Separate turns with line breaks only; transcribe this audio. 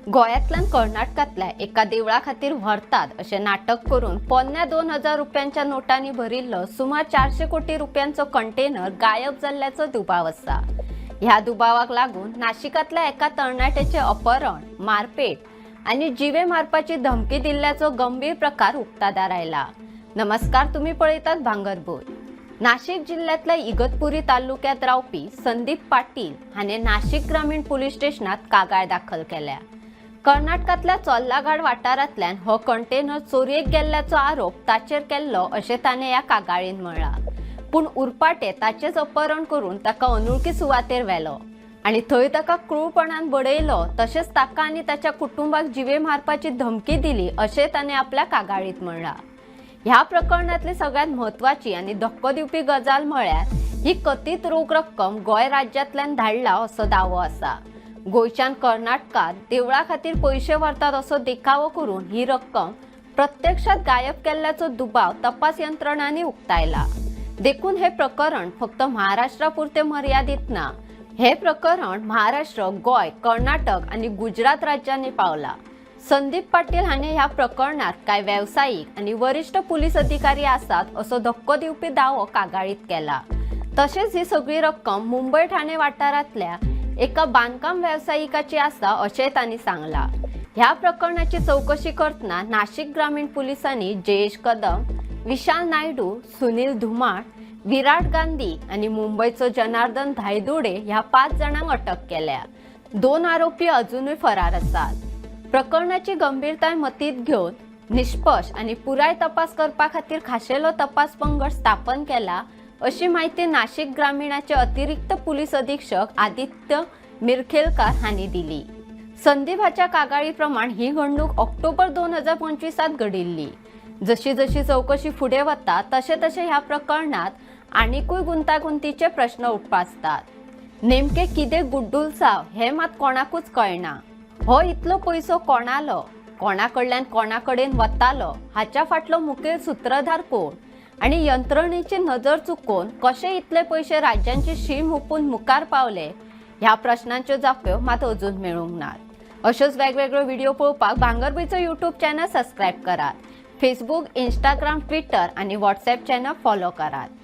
गोयातल्यान कर्नाटकातल्या एका देवळा खातीर व्हरतात असे नाटक करून पोन्न्या 2000 रुपयांच्या नोटांनी भरिल्लो सुमार 400 कोटी रुपयांचो कंटेनर गायब जाल्ल्याचो दुबाव आसा। ह्या दुबावाक लागून नाशिकातल्या एका तरणाट्याचे अपहरण, मारपेट आणि जीवे मारपाची धमकी दिल्ल्याचो गंभीर प्रकार उक्ताडार आयला। नमस्कार, तुम्ही पळयतात भांगरभूंय। नाशिक जिल्ह्यातल्या इगतपुरी तालुक्यात रावपी संदीप पाटील हाणे नाशिक ग्रामीण पोलीस स्टेशनात कागाळ दाखल केल्या। कर्नाटकातल्या चोल्लाघाट वाठारांतल्यान हो कंटेनर चोरयेक गेल्ल्याचो आरोप ताचेर केल्लो अशें ताणें ह्या कागाळीन म्हळां। पूण उरपाटे ताचेच अपहरण करून ताका अनवळखी सुवातेर व्हेलो आनी थंय ताका क्रूरपणान बडयलो, तशेंच ताका आनी ताच्या कुटुंबाक जिवे मारपाची धमकी दिली अशें ताणें आपल्या कागाळीत म्हळां। ह्या प्रकरणातली सगळ्यात महत्वाची आणि धक्को दिवपी गजाल म्हळ्यार ही कथित रोख रक्कम गोय राज्यातल्यान धाडला असो दावो आसा। गोयच्यान कर्नाटकात देवळा खातीर पैसे व्हरतात असो देखावो करून ही रक्कम प्रत्यक्षात गायब केल्ल्याचो दुबाव तपास यंत्रणांनी उक्तायला। देखून हे प्रकरण फक्त महाराष्ट्रापुरते मर्यादित ना, हे प्रकरण महाराष्ट्र, गोय, कर्नाटक आणि गुजरात राज्यांनी पावला। संदीप पाटील हाणे ह्या प्रकरणात काय व्यावसायिक आणि वरिष्ठ पोलीस अधिकारी आसात असो धक्को दिवपी दावो कागाळीत केला। तसेच ही सगळी रक्कम मुंबई ठाणे वाठारातल्या एका बांधकाम व्यावसायिकाची आसा अशें तांणी सांगला। ह्या प्रकरणाची चौकशी करतना नाशिक ग्रामीण पोलिसांनी जयेश कदम, विशाल नायडू, सुनील धुमाळ, विराट गांधी आणि मुंबईचो जनार्दन धायदुडे ह्या 5 जणांक अटक केल्या। 2 आरोपी अजूनही फरार आसात। प्रकरणाची गंभीरताय मतीत घेऊन निष्पक्ष आणि पुराय तपास करपा खातीर खाशेलो तपास पंगड स्थापन केला अशी माहिती नाशिक ग्रामीणाचे अतिरिक्त पोलीस अधीक्षक आदित्य मिरखेलकार हांणी दिली। संदीपाच्या कागाळी प्रमाण ही घडणूक ऑक्टोबर 2025 घडिल्ली। जशी जशी चौकशी फुडें वता तशे तशे ह्या प्रकरणात आनीकूय गुंतागुंतीचे प्रश्न उठपासतात। नेमके कितें गुड्डुलसाव हे मात कोणाकूच कळना। हो इतलो पैसो कोणालो, कोणाकडल्यान कोणाकडेन वतालो हाच्या फाटलो मुखेल सूत्रधार कोण आणि यंत्रणेची नजर चुकोवन कशे इतले पैसे राज्यांची शीम हुपून मुखार पावले ह्या प्रश्नांच्यो जापो मात अजून मेळूंक नात। अशेच वेगवेगळे व्हिडिओ पळोवपाक भांगरभूंयचो यूट्यूब चॅनल सबस्क्राईब करात। फेसबुक, इंस्टाग्राम, ट्विटर आणि व्हॉट्सॲप चॅनल फॉलो करात।